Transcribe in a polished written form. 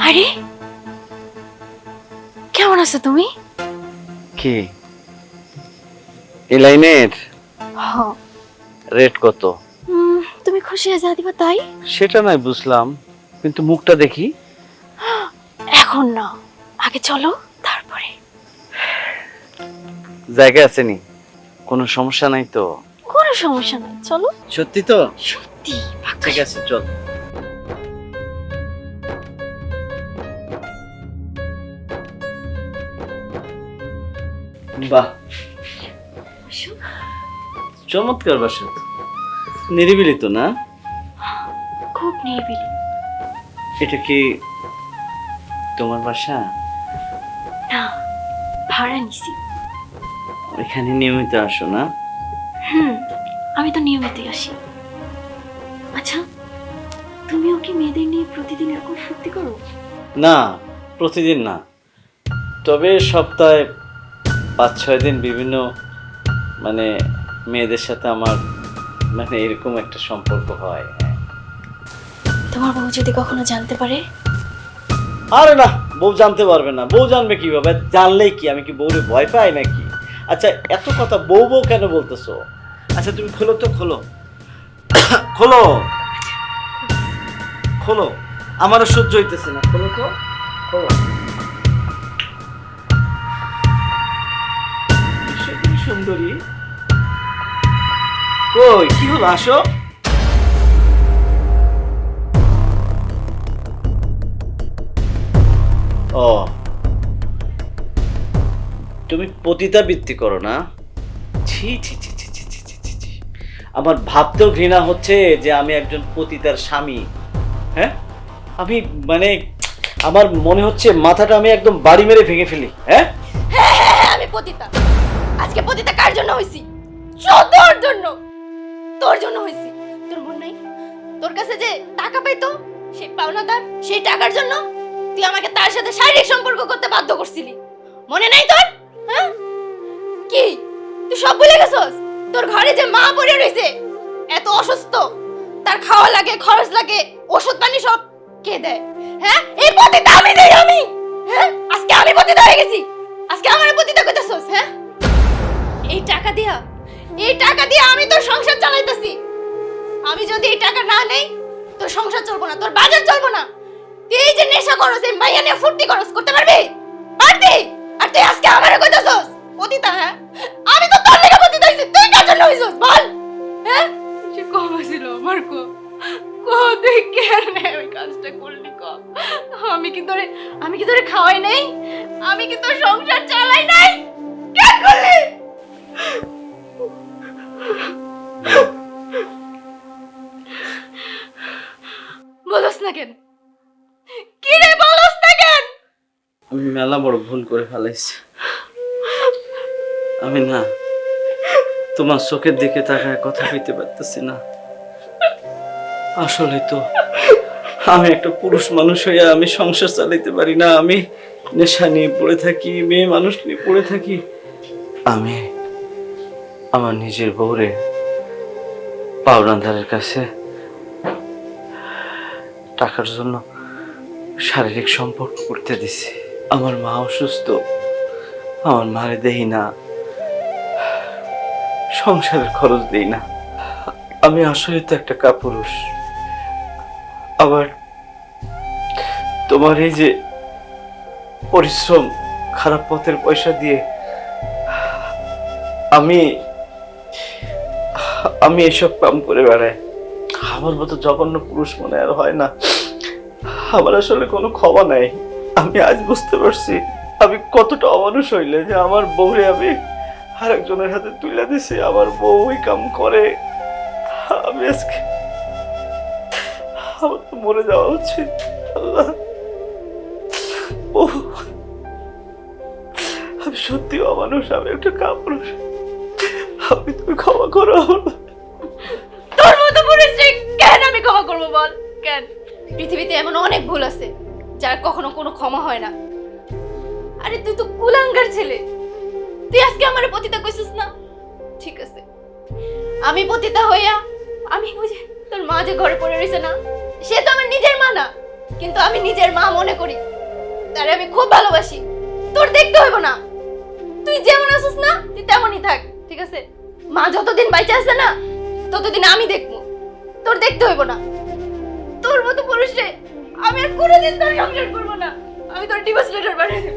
আরে কেমন আছো তুমি? কি এই লাইনের হ্যাঁ। রেট কত? তুমি খুশি হয়ে যা দিবা তাই? সেটা নাই বুঝলাম, কিন্তু মুখটা দেখি। এখন না, আগে চলো তারপরে। জায়গা আছে নি? কোনো সমস্যা নাই তো? কোনো সমস্যা নাই, চলো। সত্যি তো? সত্যি ঠিক আছে, চল। বাহ, আসো। চমৎকার বাসা তো। নিরিবিলি তো না? খুব নিরিবিলি। এটা কি তোমার বাসা? না, ভাড়া নিছি। এখানে নিয়মিত আসো না? আমি তো নিয়মিতই আসি। আচ্ছা, তুমিও কি মেয়েদের নিয়ে প্রতিদিন এরকম ফুর্তি করো? না, প্রতিদিন না, তবে সপ্তাহে 5-6 দিন বিভিন্ন মানে মেয়েদের সাথে আমার মানে এরকম একটা সম্পর্ক হয়। তোমার বউ যদি কখনো জানতে পারে? আরে না, বউ জানতে পারবে না। বউ জানবে কিভাবে? জানলেই কি আমি কি বউরে ভয় পাই নাকি? আচ্ছা, এত কথা বউ বউ কেন বলতেছো? আচ্ছা তুমি খোলো তো, খোলো খোলো খোলো, আমারও সহ্য হইতেছে না। খোলো তো, খোলো। তুমি সুন্দরী। কই কি হলো, আসো। ও, তুমি পতিতাবৃত্তি করো না? ছি ছি ছি ছি ছি ছি ছি ছি ছি। আমার ভাবতেও ঘৃণা হচ্ছে যে আমি একজন পতিতার স্বামী। হ্যাঁ, আমি মানে আমার মনে হচ্ছে মাথাটা আমি একদম বাড়ি মেরে ভেঙে ফেলি। হ্যাঁ হ্যাঁ, আমি পতিতা। আজকে পতিতা কার জন্য হইছি? তোর জন্য। তোর জন্য হইছি। তোর মন নাই? তোর কাছে যে টাকা পাইতো, সেই পাওনাদার, সেই টাকার জন্য তুই আমাকে তার সাথে শারীরিক সম্পর্ক করতে বাধ্য করছিলি। মনে নাই তোর? হ্যাঁ? কি তুই সব ভুলে গেছস? তোর ঘরে যে মা পড়ে রইছে, এত অসুস্থ, তার খাওয়া লাগে, খরচ লাগে, ওষুধ পানি সব কে দেয়? হ্যাঁ, এই পতিতা আমি দেই আমি। হ্যাঁ, আজকে আমি পতিতা হয়ে গেছি। আজকে আমার পতিতা কইতাছস? হ্যাঁ, এই টাকা দিয়া আমি তোর সংসার চালাইতাছি। আমি যদি এই টাকা না নেই, তোর সংসার চলবো না, তোর বাজার চলবো না। তুই এই যে নেশা করস, এই মাইয়া নিয়ে ফুর্তি করস, করতে পারবি? পারবি? আর তুই আজকে আমারে কইতাছস পতিতা? হ্যাঁ, আমি তো তোর লেগে পতিতা হইছি, তুই কার জন্য হইছস বল? হ্যাঁ, সে কম ছিল আমার কো তুই কেন ওই কাজটা করলি? আমি কি তোরে খাওয়াই নাই? আমি কি তোর সংসার চালাই নাই? কেন করলি? বলস না কেন? কি রে, বলস না কেন? আমি মেলা বড় ভুল করে ফেলাইছি। আমি না তোমার চোখের দিকে তাকায় কথা কইতে পারতেছি না। আসলে তো আমি একটা পুরুষ মানুষ হইয়া আমি সংসার চালাইতে পারি না। আমি নেশা নিয়ে পড়ে থাকি, মেয়ে মানুষ নিয়ে পড়ে থাকি। আমি আমার নিজের বউরে পাওনাদারের কাছে টাকার জন্য শারীরিক সম্পর্ক করতে দিছি। আমার মা অসুস্থ, আমার মারে দেই না, সংসারের খরচ দেই না। আমি আসলে তো একটা কাপুরুষ। আবার তোমার এই যে পরিশ্রম, খারাপ পথের পয়সা দিয়ে আমি আমি এসব কাম করে বেড়াই। আমার মতো জঘন্য পুরুষ মনে আর হয় না। আমার আসলে কোনো ক্ষমা নাই। আমি আজ বুঝতে পারছি আমি কতটা অমানুষ হইলে যে আমার বউরে আমি আরেকজনের হাতে তুলে দিছি। আমার বউ ওই কাম করে। আমি আজকে আমার তো মরে যাওয়া উচিত। আল্লাহ, আমি সত্যি অমানুষ, আমি একটা কাপুরুষ। আমি তুমি ক্ষমা করো। তোর মতো পুরুষকে কেন আমি ক্ষমা করব বল? কেন? পৃথিবীতে এমন অনেক ভুল আছে যার কখনো কোনো ক্ষমা হয় না। আরে তুই তো কুলাঙ্গার ছেলে। তুই আজকে আমারে পতিতা কইছিস না? ঠিক আছে, আমি পতিতা হইয়া আমি বুঝে তোর মা যে ঘরে পড়ে রইছে না, সে তো আমার নিজের মা না। কিন্তু আমি নিজের মা মনে করি, তারে আমি খুব ভালোবাসি। তোর দেখতে হইব না, তুই যেমন আছিস না তুই তেমনই থাক, ঠিক আছে? মা যতদিন বাইচে আছে না ততদিন আমি দেখবো, তোর দেখতে হইব না। তোর মতো পুরুষে আমি আর কোনোদিন তোর সংসার করবো না। আমি তোর ডিভোর্স লেটার পাঠিয়ে দেব।